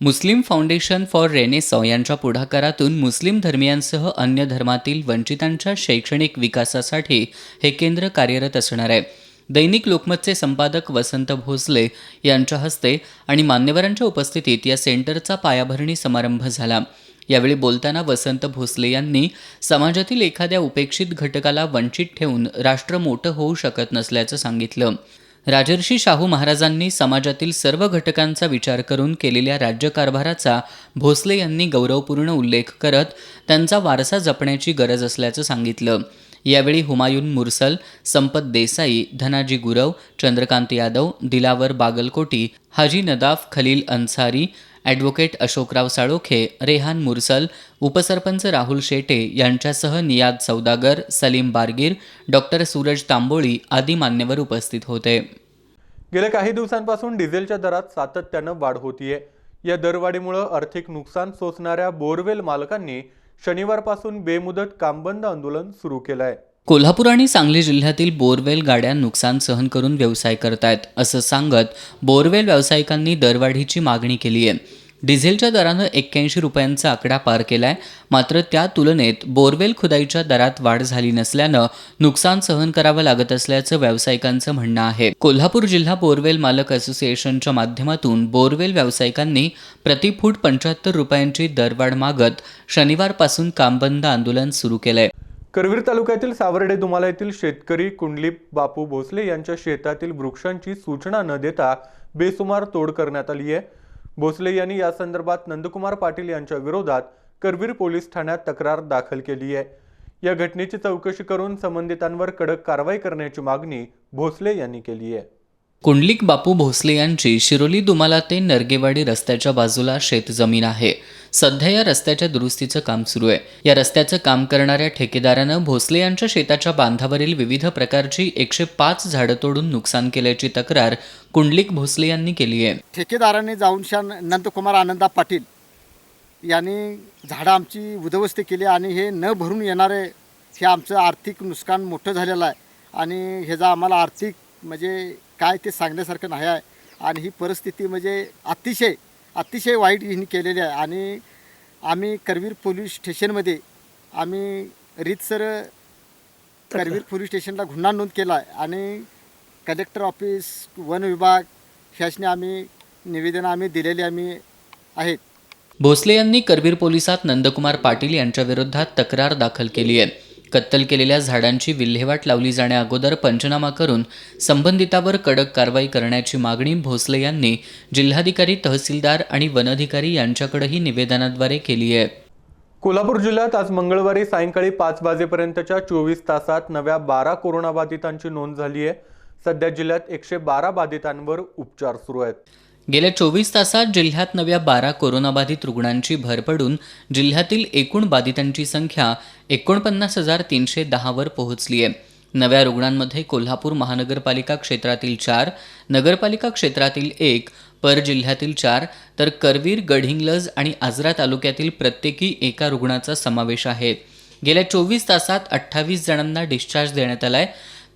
मुस्लिम फाउंडेशन फॉर रेनेसॉ यांच्या पुढाकारातून मुस्लिम धर्मियांसह अन्य धर्मातील वंचितांच्या शैक्षणिक विकासासाठी हे केंद्र कार्यरत असणार आहे. दैनिक लोकमतचे संपादक वसंत भोसले यांच्या हस्ते आणि मान्यवरांच्या उपस्थितीत या सेंटरचा पायाभरणी समारंभ झाला. यावेळी बोलताना वसंत भोसले यांनी समाजातील एखाद्या उपेक्षित घटकाला वंचित ठेवून राष्ट्र मोठं होऊ शकत नसल्याचं सांगितलं. राजर्षी शाहू महाराजांनी समाजातील सर्व घटकांचा विचार करून केलेल्या राज्यकारभाराचा भोसले यांनी गौरवपूर्ण उल्लेख करत त्यांचा वारसा जपण्याची गरज असल्याचं सांगितलं. यावेळी हुमायून मुरसल, संपत देसाई, धनाजी गुरव, चंद्रकांत यादव, दिलावर बागलकोटी, हाजी नदाफ खलील अन्सारी, ॲडव्होकेट अशोकराव साळोखे, रेहान मुरसल, उपसरपंच राहुल शेटे यांच्यासह नियाद सौदागर, सलीम बारगीर, डॉक्टर सूरज तांबोळी आदी मान्यवर उपस्थित होते. गेल्या काही दिवसांपासून डिझेलच्या दरात सातत्यानं वाढ होतीये. या दरवाढीमुळे आर्थिक नुकसान सोसणाऱ्या बोरवेल मालकांनी शनिवारपासून बेमुदत कामबंद आंदोलन सुरू केलं आहे. कोल्हापूर आणि सांगली जिल्ह्यातील बोरवेल गाड्या नुकसान सहन करून व्यवसाय करतायत असं सांगत बोरवेल व्यावसायिकांनी दरवाढीची मागणी केली आहे. डिझेलच्या दरानं 81 रुपयांचा आकडा पार केलाय. मात्र त्या तुलनेत बोरवेल खुदाईच्या दरात वाढ झाली नसल्यानं नुकसान सहन करावं लागत असल्याचं व्यावसायिकांचं म्हणणं आहे. कोल्हापूर जिल्हा बोरवेल मालक असोसिएशनच्या माध्यमातून बोरवेल व्यावसायिकांनी प्रतिफूट 75 रुपयांची दरवाढ मागत शनिवारपासून कामबंद आंदोलन सुरू केलंय. करवीर तालुक्यातील सावर्डे दुमाला येथील शेतकरी कुंडलिक बापू भोसले यांच्या शेतातील वृक्षांची सूचना न देता बेसुमार तोड करण्यात आली आहे. भोसले यांनी या संदर्भात नंदकुमार पाटील यांच्या विरोधात करवीर पोलीस ठाण्यात तक्रार दाखल केली आहे. या घटनेची चौकशी करून संबंधितांवर कडक कारवाई करण्याची मागणी भोसले यांनी केली आहे. कुंडलिक बापू भोसले यांची शिरोली दुमाला ते नरगेवाडी रस्त्याच्या बाजूला शेतजमीन आहे. सध्या या रस्त्याच्या दुरुस्तीचं काम सुरू आहे. या रस्त्याचं काम करणाऱ्या ठेकेदारानं भोसले यांच्या शेताच्या बांधावरील विविध प्रकारची 105 झाडं तोडून नुकसान केल्याची तक्रार कुंडलिक भोसले यांनी केली आहे. ठेकेदाराने जाऊन नंदकुमार आनंदा पाटील यांनी झाडं आमची उद्ध्वस्त केली आणि हे न भरून येणारे हे आमचं आर्थिक नुकसान मोठं झालेलं आहे आणि ह्याचा आम्हाला आर्थिक म्हणजे काय ते सांगण्यासारखं नाही आहे. आणि ही परिस्थिती म्हणजे अतिशय वाईट हिने केलेली आहे. आणि आम्ही करवीर पोलीस स्टेशनमध्ये आम्ही रीतसर करवीर पोलीस स्टेशनला गुन्हा नोंद केला आहे आणि कलेक्टर ऑफिस, वन विभाग ह्याचने आम्ही निवेदन दिलेले आहेत. भोसले यांनी करवीर पोलिसात नंदकुमार पाटील यांच्या विरोधात तक्रार दाखल केली आहे. कत्तल केलेल्या झाडांची विल्हेवाट लावली जाण्याअगोदर पंचनामा करून संबंधितावर कडक कारवाई करण्याची मागणी भोसले यांनी जिल्हाधिकारी, तहसीलदार आणि वनधिकारी यांच्याकडेही निवेदनाद्वारे केली आहे. कोल्हापूर जिल्ह्यात आज मंगळवारी सायंकाळी 5 वाजेपर्यंतच्या 24 तासात नव्या 12 कोरोनाबाधितांची नोंद झाली आहे. सध्या जिल्ह्यात 112 बाधितांवर उपचार सुरू आहेत. गेल्या 24 तासात जिल्ह्यात नव्या 12 कोरोनाबाधित रुग्णांची भर पडून जिल्ह्यातील एकूण बाधितांची संख्या 49,310 वर पोहोचली आहे. नव्या रुग्णांमध्ये कोल्हापूर महानगरपालिका क्षेत्रातील 4, नगरपालिका क्षेत्रातील 1, पर जिल्ह्यातील 4 तर करवीर, गडहिंग्लज आणि आजरा तालुक्यातील प्रत्येकी एका रुग्णाचा समावेश आहे. गेल्या 24 तासात 28 जणांना डिस्चार्ज देण्यात आलाय.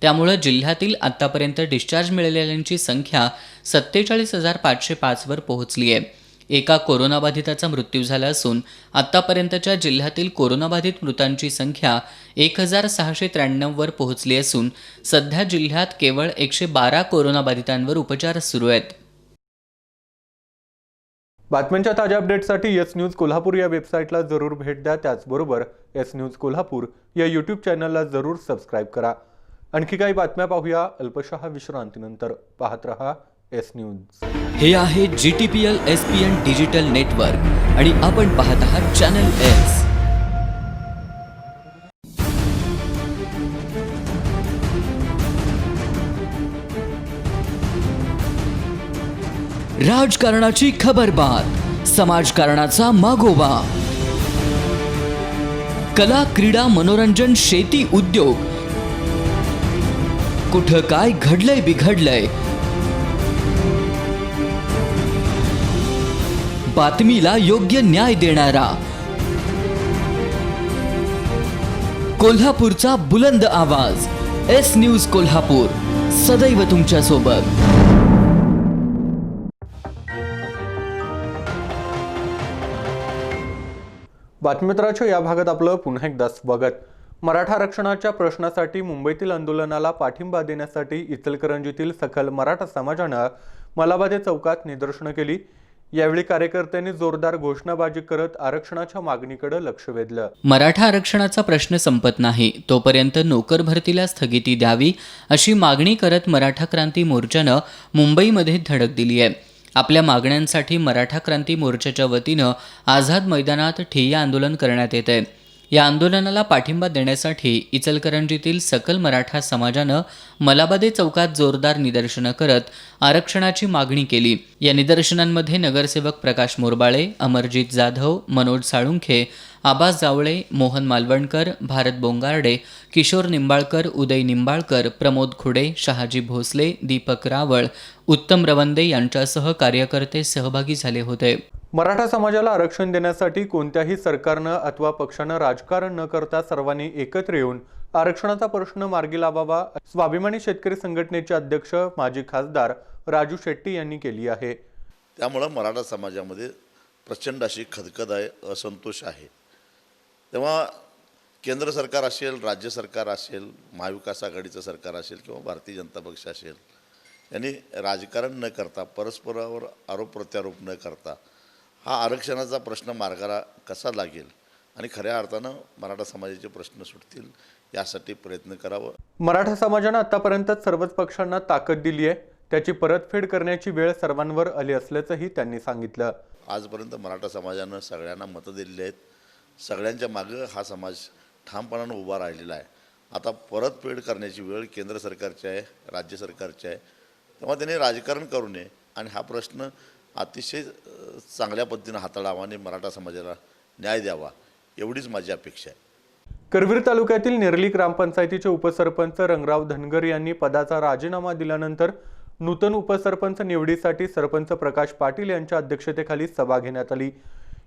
त्यामुळे जिल्ह्यातील आतापर्यंत डिस्चार्ज मिळालेल्यांची संख्या 47,505 वर पोहोचली आहे. एका कोरोनाबाधिताचा मृत्यू झाला असून आतापर्यंतच्या जिल्ह्यातील कोरोनाबाधित मृतांची संख्या 1,693 वर पोहोचली असून सध्या जिल्ह्यात केवळ 112 कोरोनाबाधितांवर उपचार सुरू आहेत. बातम्यांच्या ताज्या अपडेट्ससाठी एस न्यूज कोल्हापूर या वेबसाईटला जरूर भेट द्या. त्याचबरोबर एस न्यूज कोल्हापूर या यूट्यूब चॅनलला जरूर सबस्क्राईब करा. आणखी काही बातम्या पाहूया अल्पशः विश्रांतीनंतर. पाहत रहा एस न्यूज. हे आहे GTPL SPN डिजिटल नेटवर्क आणि आपण पाहत आहात चॅनल एस. राजकारणाची खबरबात, समाजकारणाचा मागोवा, कला, क्रीडा, मनोरंजन, शेती, उद्योग, कुठं काय घडलंय बिघडलंय, बातमीला योग्य न्याय देणारा, कोल्हापूरचा बुलंद आवाज. एस न्यूज कोल्हापूर, सदैव तुमच्या सोबत. बातमीपत्राच्या या भागात आपलं पुन्हा एकदा स्वागत. मराठा आरक्षणाच्या प्रश्नासाठी मुंबईतील आंदोलनाला पाठिंबा देण्यासाठी इचलकरंजीतील सखल मराठा समाजानं मलाबादे चौकात निदर्शनं केली. यावेळी कार्यकर्त्यांनी जोरदार घोषणाबाजी करत आरक्षणाच्या मागणीकडे लक्ष वेधलं. मराठा आरक्षणाचा प्रश्न संपत नाही तोपर्यंत नोकर भरतीला स्थगिती द्यावी अशी मागणी करत मराठा क्रांती मोर्चानं मुंबईमध्ये धडक दिली आहे. आपल्या मागण्यांसाठी मराठा क्रांती मोर्चाच्या वतीनं आझाद मैदानात ठिय्या आंदोलन करण्यात येत आहे. या आंदोलनाला पाठिंबा देण्यासाठी इचलकरंजीतील सकल मराठा समाजानं मलाबादे चौकात जोरदार निदर्शनं करत आरक्षणाची मागणी केली. या निदर्शनांमध्ये नगरसेवक प्रकाश मोरबाळे, अमरजित जाधव, मनोज साळुंखे, आबास जावळे, मोहन मालवणकर, भारत बोंगार्डे, किशोर निंबाळकर, उदय निंबाळकर, प्रमोद खुडे, शहाजी भोसले, दीपक रावळ, उत्तम रवंदे यांच्यासह कार्यकर्ते सहभागी झाले होते. मराठा समाजाला आरक्षण देण्यासाठी कोणत्याही सरकारनं अथवा पक्षानं राजकारण न करता सर्वांनी एकत्र येऊन आरक्षणाचा प्रश्न मार्गी लावावा, स्वाभिमानी शेतकरी संघटनेचे अध्यक्ष माजी खासदार राजू शेट्टी यांनी केली आहे. त्यामुळं मराठा समाजामध्ये प्रचंड अशी खदखद आहे, असंतोष आहे. तेव्हा केंद्र सरकार असेल, राज्य सरकार असेल, महाविकास आघाडीचं सरकार असेल किंवा भारतीय जनता पक्ष असेल, यांनी राजकारण न करता, परस्परावर आरोप प्रत्यारोप न करता हा आरक्षणाचा प्रश्न मार्गाला कसा लागेल आणि खऱ्या अर्थानं मराठा समाजाचे प्रश्न सुटतील यासाठी प्रयत्न करावं. मराठा समाजानं आतापर्यंत सर्वच पक्षांना ताकद दिली आहे. त्याची परतफेड करण्याची वेळ सर्वांवर आली असल्याचंही त्यांनी सांगितलं. आजपर्यंत मराठा समाजानं सगळ्यांना मतं दिलेली आहेत. सगळ्यांच्या मागं हा समाज ठामपणानं उभा राहिलेला आहे. आता परतफेड करण्याची वेळ केंद्र सरकारची आहे, राज्य सरकारची आहे. तेव्हा त्यांनी राजकारण करू नये आणि हा प्रश्न अतिशय चांगल्या पद्धतीनं हाताळावा आणि मराठा समाजाला न्याय द्यावा एवढीच माझी अपेक्षा आहे. करवीर तालुक्यातील नेरली ग्रामपंचायतीचे उपसरपंच रंगराव धनगर यांनी पदाचा राजीनामा दिल्यानंतर नूतन उपसरपंच निवडीसाठी सरपंच प्रकाश पाटील यांच्या अध्यक्षतेखाली सभा घेण्यात आली.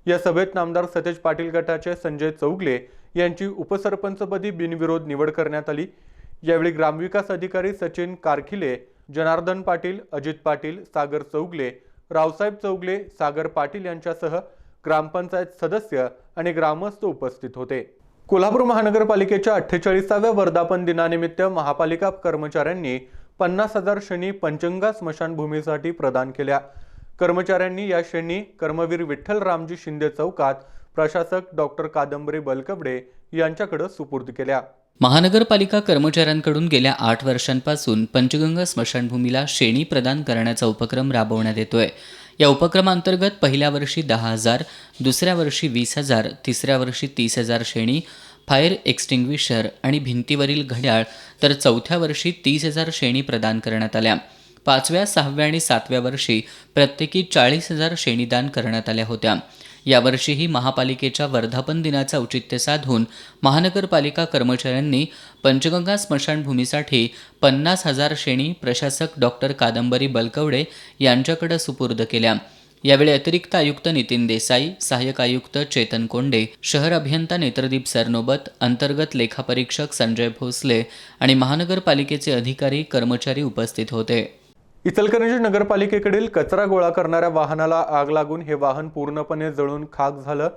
या सभेत नामदार सतेज पाटील गटाचे संजय चौगले यांची उपसरपंचपदी बिनविरोध निवड करण्यात आली. यावेळी ग्रामविकास अधिकारी सचिन कारखिले, जनार्दन पाटील, अजित पाटील, सागर चौगले, रावसाहेब चौगले, सागर पाटील यांच्यासह ग्रामपंचायत सदस्य आणि ग्रामस्थ उपस्थित होते. कोल्हापूर महानगरपालिकेच्या 48व्या वर्धापन दिनानिमित्त महापालिका कर्मचाऱ्यांनी 50,000 शेणी पंचगंगा स्मशानभूमीसाठी प्रदान केल्या. कर्मचाऱ्यांनी या शेणी कर्मवीर विठ्ठल रामजी शिंदे चौकात प्रशासक डॉक्टर कादंबरी बलकवडे यांच्याकडे सुपूर्द केल्या. महानगरपालिका कर्मचाऱ्यांकडून गेल्या 8 वर्षांपासून पंचगंगा स्मशानभूमीला शेणी प्रदान करण्याचा उपक्रम राबवण्यात येतोय. या उपक्रमांतर्गत पहिल्या वर्षी 10,000, दुसऱ्या वर्षी 20,000, तिसऱ्या वर्षी 30,000 शेणी, फायर एक्स्टिंग्विशर आणि भिंतीवरील घड्याळ तर चौथ्या वर्षी 30,000 शेणी प्रदान करण्यात आल्या. 5व्या, 6व्या आणि 7व्या वर्षी प्रत्येकी 40,000 शेणी दान करण्यात आल्या होत्या. यावर्षीही महापालिकेच्या वर्धापन दिनाचं औचित्य साधून महानगरपालिका कर्मचाऱ्यांनी पंचगंगा स्मशानभूमीसाठी 50,000 शेणी प्रशासक डॉक्टर कादंबरी बलकवडे यांच्याकडे सुपूर्द केल्या. यावेळी अतिरिक्त आयुक्त नितीन देसाई, सहाय्यक आयुक्त चेतन कोंडे, शहर अभियंता नेत्रदीप सरनोबत, अंतर्गत लेखापरीक्षक संजय भोसले आणि महानगरपालिकेचे अधिकारी कर्मचारी उपस्थित होते. इचलकरंजी नगरपालिकेकडील कचरा गोळा करणाऱ्या वाहनाला आग लागून हे वाहन पूर्णपणे जळून खाक झालं.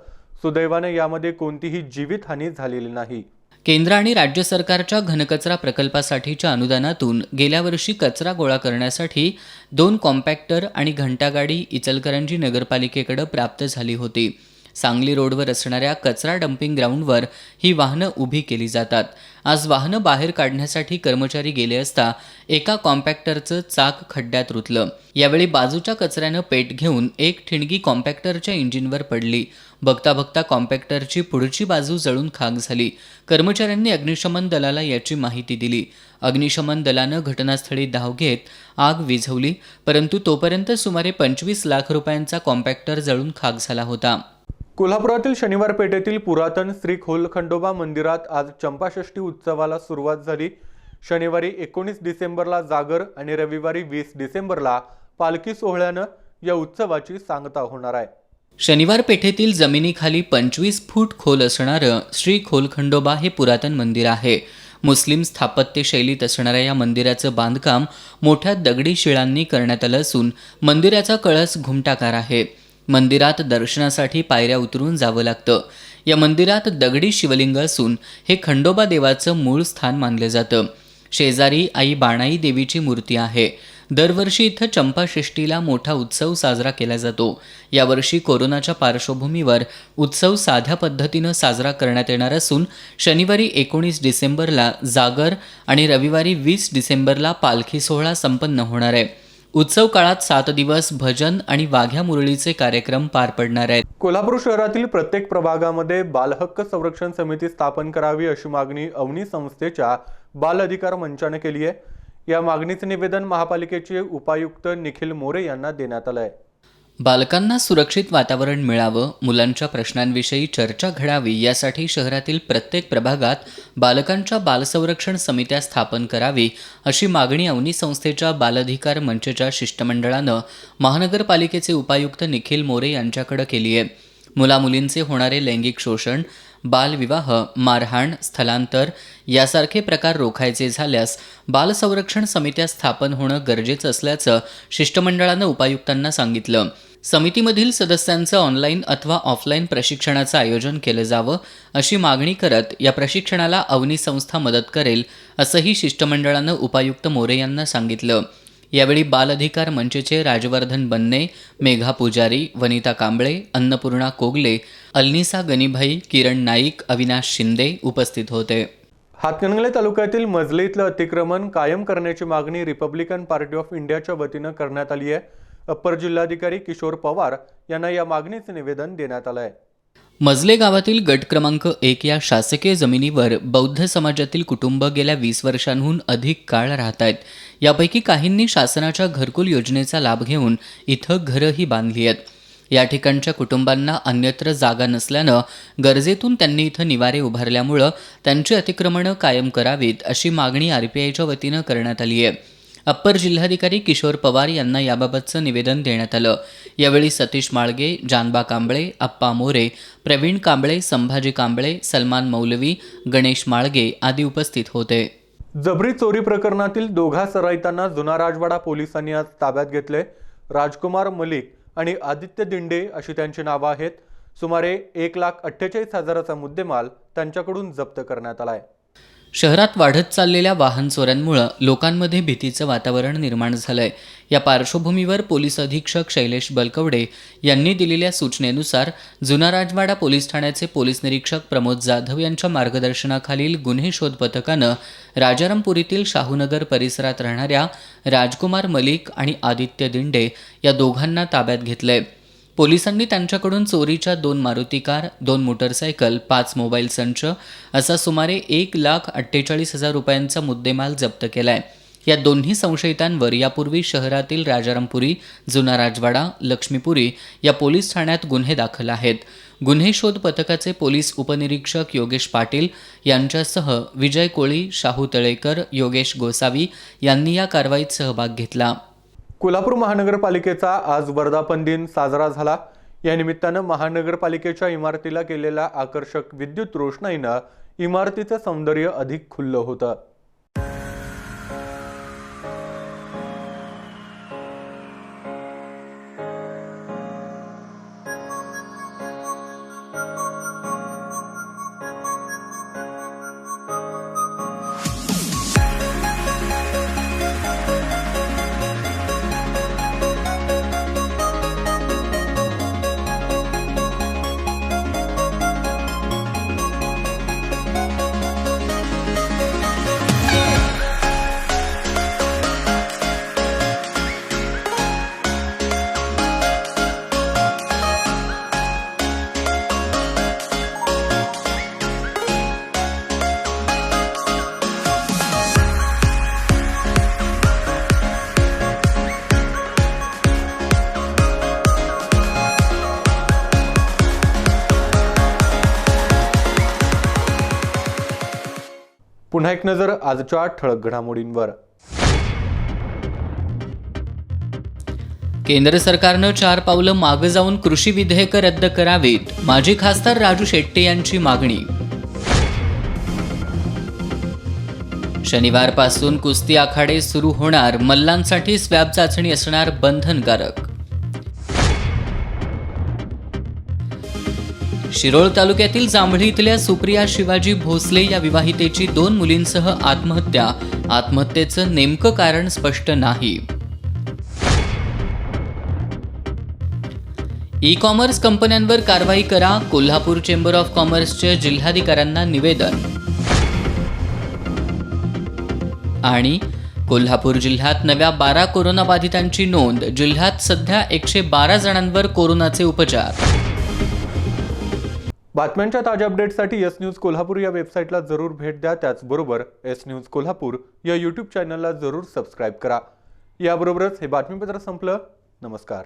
सुदैवाने यामध्ये कोणतीही जीवितहानी झालेली नाही. केंद्र आणि राज्य सरकारच्या घनकचरा प्रकल्पासाठीच्या अनुदानातून गेल्या वर्षी कचरा गोळा करण्यासाठी 2 कॉम्पॅक्टर आणि घंटागाडी इचलकरंजी नगरपालिकेकडे प्राप्त झाली होती. सांगली रोडवर असणाऱ्या कचरा डम्पिंग ग्राउंडवर ही वाहनं उभी केली जातात. आज वाहनं बाहेर काढण्यासाठी कर्मचारी गेले असता एका कॉम्पॅक्टरचं चाक खड्ड्यात रुतलं. यावेळी बाजूच्या कचऱ्यानं पेट घेऊन एक ठिणगी कॉम्पॅक्टरच्या इंजिनवर पडली. बघता बघता कॉम्पॅक्टरची पुढची बाजू जळून खाक झाली. कर्मचाऱ्यांनी अग्निशमन दलाला याची माहिती दिली. अग्निशमन दलानं घटनास्थळी धाव घेत आग विझवली, परंतु तोपर्यंत सुमारे 25 लाख रुपयांचा कॉम्पॅक्टर जळून खाक झाला होता. कोल्हापुरातील शनिवार पेठेतील पुरातन श्री खोलखंडोबा मंदिरात आज चंपाषष्ठी उत्सवाला सुरुवात झाली. शनिवारी 19 डिसेंबरला जागर आणि रविवारी 20 डिसेंबरला पालखी सोहळ्यानं या उत्सवाची सांगता होणार आहे. शनिवार पेठेतील जमिनीखाली 25 फूट खोल असणारं श्री खोलखंडोबा हे पुरातन मंदिर आहे. मुस्लिम स्थापत्य शैलीत असणाऱ्या या मंदिराचं बांधकाम मोठ्या दगडी शिळांनी करण्यात आलं असून मंदिराचा कळस घुमटाकार आहे. मंदिरात दर्शनासाठी पायऱ्या उतरून जावं लागतं. या मंदिरात दगडी शिवलिंग असून हे खंडोबा देवाचं मूळ स्थान मानलं जातं. शेजारी आई बाणाई देवीची मूर्ती आहे. दरवर्षी इथं चंपाषष्ठीला मोठा उत्सव साजरा केला जातो. यावर्षी कोरोनाच्या पार्श्वभूमीवर उत्सव साध्या पद्धतीनं साजरा करण्यात येणार असून शनिवारी 19 डिसेंबरला जागर आणि रविवारी 20 डिसेंबरला पालखी सोहळा संपन्न होणार आहे. उत्सव काळात 7 दिवस भजन आणि वाघ्या मुरळीचे कार्यक्रम पार पडणार आहेत. कोल्हापूर शहरातील प्रत्येक प्रभागामध्ये बालहक्क संरक्षण समिती स्थापन करावी अशी मागणी अवनी संस्थेच्या बाल अधिकार मंचाने केली आहे. या मागणीचे निवेदन महापालिकेचे उपायुक्त निखिल मोरे यांना देण्यात आलं आहे. बालकांना सुरक्षित वातावरण मिळावं, मुलांच्या प्रश्नांविषयी चर्चा घडावी यासाठी शहरातील प्रत्येक प्रभागात बालकांच्या बालसंरक्षण समित्या स्थापन करावी अशी मागणी अवनी संस्थेच्या बालअधिकार मंचच्या शिष्टमंडळानं महानगरपालिकेचे उपायुक्त निखिल मोरे यांच्याकडे केली आहे. मुलामुलींचे होणारे लैंगिक शोषण, बालविवाह, मारहाण, स्थलांतर यासारखे प्रकार रोखायचे झाल्यास बालसंरक्षण समित्या स्थापन होणं गरजेचं असल्याचं शिष्टमंडळानं उपायुक्तांना सांगितलं. समितीमधील सदस्यांचं ऑनलाईन अथवा ऑफलाईन प्रशिक्षणाचं आयोजन केलं जावं अशी मागणी करत या प्रशिक्षणाला अवनी संस्था मदत करेल असंही शिष्टमंडळानं उपायुक्त मोरे यांना सांगितलं. यावेळी बाल अधिकार मंचचे राजवर्धन बन्ने, मेघा पुजारी, वनिता कांबळे, अन्नपूर्णा कोगले, अलनिसा गनीभाई, किरण नाईक, अविनाश शिंदे उपस्थित होते. हातकणंगले तालुक्यातील मजले इथलं अतिक्रमण कायम करण्याची मागणी रिपब्लिकन पार्टी ऑफ इंडियाच्या वतीनं करण्यात आली आहे. अप्पर जिल्हाधिकारी किशोर पवार यांना या मागणीचे निवेदन देण्यात आलं आहे. मजले गावातील गट क्रमांक 1 या शासकीय जमिनीवर बौद्ध समाजातील कुटुंब गेल्या 20 वर्षांहून अधिक काळ राहत आहेत. यापैकी काहींनी शासनाच्या घरकुल योजनेचा लाभ घेऊन इथं घरंही बांधली आहेत. या ठिकाणच्या कुटुंबांना अन्यत्र जागा नसल्यानं गरजेतून त्यांनी इथं निवारे उभारल्यामुळं त्यांची अतिक्रमणं कायम करावीत अशी मागणी RPIच्या वतीनं करण्यात आली आहे. अप्पर जिल्हाधिकारी किशोर पवार यांना याबाबतचं निवेदन देण्यात आलं. यावेळी सतीश माळगे, जानबा कांबळे, अप्पा मोरे, प्रवीण कांबळे, संभाजी कांबळे, सलमान मौलवी, गणेश माळगे आदी उपस्थित होते. जबरी चोरी प्रकरणातील दोघा सराईतांना जुना राजवाडा पोलिसांनी आज ताब्यात घेतले. राजकुमार मलिक आणि आदित्य दिंडे अशी त्यांची नावं आहेत. सुमारे 1,48,000चा मुद्देमाल त्यांच्याकडून जप्त करण्यात आलाय. शहरात वाढत चाललेल्या वाहन चोऱ्यांमुळे लोकांमध्ये भीतीचं वातावरण निर्माण झालंय. या पार्श्वभूमीवर पोलीस अधीक्षक शैलेश बलकवडे यांनी दिलेल्या सूचनेनुसार जुना राजवाडा पोलीस ठाण्याचे पोलीस निरीक्षक प्रमोद जाधव यांच्या मार्गदर्शनाखालील गुन्हे शोध पथकानं राजारामपुरीतील शाहूनगर परिसरात राहणाऱ्या राजकुमार मलिक आणि आदित्य दिंडे या दोघांना ताब्यात घेतलंय. पोलिसांनी त्यांच्याकडून चोरीच्या 2 मारुती कार, 2 मोटरसायकल, 5 मोबाईल संच असा सुमारे 1,48,000 रुपयांचा मुद्देमाल जप्त केलाय. या दोन्ही संशयितांवर यापूर्वी शहरातील राजारामपुरी, जुना राजवाडा, लक्ष्मीपुरी या पोलीस ठाण्यात गुन्हे दाखल आहेत. गुन्हे शोध पथकाचे पोलीस उपनिरीक्षक योगेश पाटील यांच्यासह विजय कोळी, शाहू तळेकर, योगेश गोसावी यांनी या कारवाईत सहभाग घेतला. कोल्हापूर महानगरपालिकेचा आज वर्धापन दिन साजरा झाला. या निमित्तानं महानगरपालिकेच्या इमारतीला केलेल्या आकर्षक विद्युत रोषणाईनं इमारतीचं सौंदर्य अधिक खुललं होतं. पुन्हा एक नजर आजच्या ठळक घडामोडींवर. केंद्र सरकारनं 4 पावलं मागे जाऊन कृषी विधेयकं रद्द करावीत, माजी खासदार राजू शेट्टी यांची मागणी. शनिवारपासून कुस्ती आखाडे सुरू होणार, मल्लांसाठी स्वॅब चाचणी असणार बंधनकारक. शिरोळ तालुक्यातील जांभळी इथल्या सुप्रिया शिवाजी भोसले या विवाहितेची 2 मुलींसह आत्महत्या. आत्महत्येचं नेमकं कारण स्पष्ट नाही. ई कॉमर्स कंपन्यांवर कारवाई करा, कोल्हापूर चेंबर ऑफ कॉमर्सच्या जिल्हाधिकाऱ्यांना निवेदन. आणि कोल्हापूर जिल्ह्यात नव्या 12 कोरोनाबाधितांची नोंद. जिल्ह्यात सध्या 112 जणांवर कोरोनाचे उपचार. बातम्यांच्या ताज्या अपडेटसाठी एस न्यूज कोल्हापूर या वेबसाईटला जरूर भेट द्या. त्याचबरोबर एस न्यूज कोल्हापूर या यूट्यूब चॅनलला जरूर सबस्क्राईब करा. याबरोबरच हे बातमीपत्र संपलं. नमस्कार.